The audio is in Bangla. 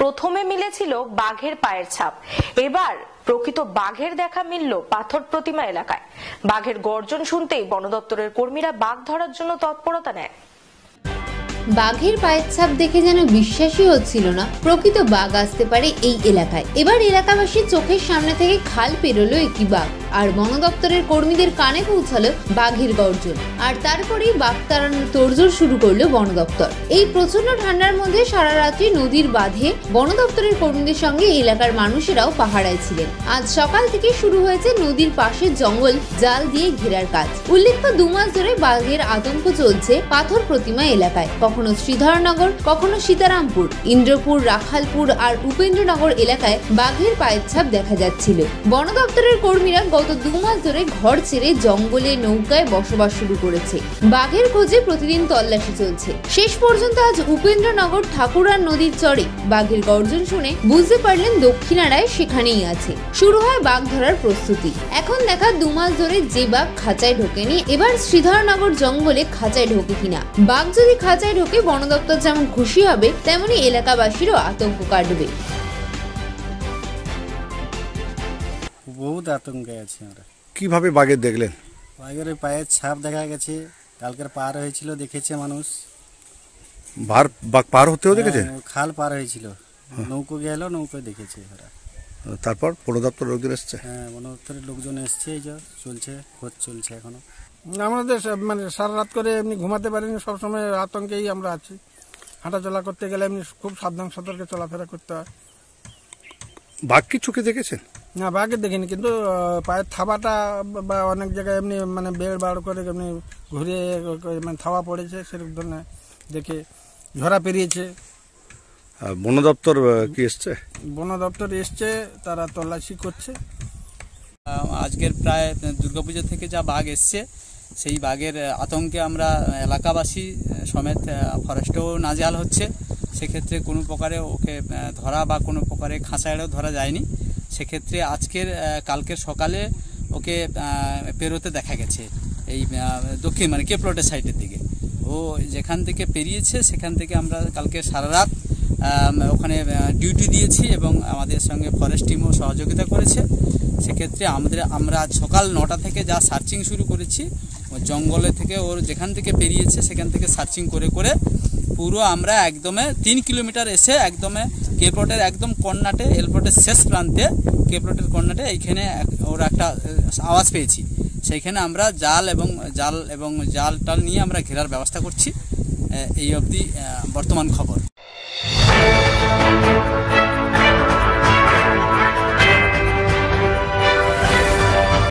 প্রথমে মিলেছিল বাঘের পায়ের ছাপ, এবার প্রকৃত বাঘের দেখা মিলল পাথর প্রতিমা এলাকায়। বাঘের গর্জন শুনতেই বন দপ্তরের কর্মীরা বাঘ ধরার জন্য তৎপরতা নেয়। বাঘের পায়ের ছাপ দেখে যেন বিশ্বাসই হচ্ছিল না প্রকৃত বাঘ আসতে পারে এই এলাকায়। এবার এলাকাবাসীর চোখের সামনে থেকে খাল পেরোলো একটি বাঘ, আর বন দপ্তরের কর্মীদের কানে পৌঁছালো বাঘের গর্জন। আর তারপরেই বাঘ তাড়ানোর তোড়জোড় শুরু করলো বন দপ্তর। এই প্রচন্ড ঠান্ডার মধ্যে সারা রাত্রি নদীর বাঁধে বন দপ্তরের কর্মীদের সঙ্গে এলাকার মানুষেরাও পাহারায় ছিলেন। আজ সকাল থেকে শুরু হয়েছে নদীর পাশের জঙ্গল জাল দিয়ে ঘেরার কাজ। উল্লেখ্য, 2 মাস ধরে বাঘের আতঙ্ক চলছে পাথর প্রতিমা এলাকায়। কখনো শ্রীধরনগর, কখনো সীতারামপুর, ইন্দ্রপুর, রাখালপুর আর উপেন্দ্রনগর এলাকায় বাঘের পায়ের ছাপ দেখা যাচ্ছিল। বন দপ্তরের কর্মীরা গত 2 মাস ধরে ঘর ছেড়ে জঙ্গলে নৌকায় বসবাস শুরু করেছে। বাঘের খোঁজে প্রতিদিন তল্লাশি চলছে। শেষ পর্যন্ত আজ উপেন্দ্রনগর ঠাকুরার নদীর চরে বাঘের গর্জন শুনে বুঝতে পারলেন দক্ষিণারায় সেখানেই আছে। শুরু হয় বাঘ ধরার প্রস্তুতি। এখন দেখা 2 মাস ধরে যে বাঘ খাঁচায় ঢোকেনি, এবার শ্রীধরনগর জঙ্গলে খাঁচায় ঢোকে কিনা। বাঘ যদি খাঁচায় ঢোকে বন দপ্তর যেমন খুশি হবে, তেমনি এলাকাবাসীরও আতঙ্ক কাটবে। বহুত আতঙ্কে আছি আমরা। কিভাবে বাঘের দেখলেন? বাঘের পায়ের ছাপ দেখা গেছে, কালকের পার হয়েছিল, দেখেছে মানুষ। বাঘ পার হতেও দেখেছে? খাল পার হয়েছিল, নৌকো গেল, নৌকোয় দেখেছে ওরা। তারপর বন দপ্তরের লোকজন এসছে? হ্যাঁ, বন দপ্তরের লোকজন এসছে, এই যে চলছে, খোঁজ চলছে এখনো। আমাদের মানে সারা রাত করে এমনি ঘুমাতে পারিনি, সবসময় আতঙ্কেই আমরা আছি। হাঁটাচলা করতে গেলে এমনি খুব সাবধান সতর্কে চলাফেরা করতে হয়। বাঘ কি চোখে দেখেছেন? না, বাঘের দেখিনি, কিন্তু পায়ের থাবাটা বা অনেক জায়গায় এমনি মানে বেড় বাড় করে এমনি ঘুরে মানে থাবা পড়েছে, সেরকম ধরনের দেখে ঝরা পেরিয়েছে। বন দপ্তর কি এসছে? বন দপ্তর এসছে, তারা তল্লাশি করছে। আজকের প্রায় দুর্গাপূজা থেকে যা বাঘ এসছে, সেই বাঘের আতঙ্কে আমরা এলাকাবাসী সমেত ফরেস্টেও নাজেহাল হচ্ছে। সেক্ষেত্রে কোনো প্রকারে ওকে ধরা বা কোনো প্রকারে খাঁচায়ও ধরা যায়নি। সেক্ষেত্রে কালকের সকালে ওকে পেরোতে দেখা গেছে এই দক্ষিণ মানে কেপলটের সাইডের দিকে। ও যেখান থেকে পেরিয়েছে সেখান থেকে আমরা কালকে সারা রাত ওখানে ডিউটি দিয়েছি এবং আমাদের সঙ্গে ফরেস্ট টিমও সহযোগিতা করেছে। সেক্ষেত্রে আমরা সকাল 9টা থেকে যা সার্চিং শুরু করেছি, জঙ্গলে থেকে ওর যেখান থেকে পেরিয়েছে সেখান থেকে সার্চিং করে করে পুরো আমরা একদমে 3 কিলোমিটার এসে একদমে কেপলটের একদম কর্নাটে, এয়ারপোর্টের শেষ প্রান্তে কেপলটের কর্নাটে এইখানে ওর একটা আওয়াজ পেয়েছি। সেইখানে আমরা জাল টাল নিয়ে আমরা ঘেরার ব্যবস্থা করছি। এই অবধি বর্তমান খবর।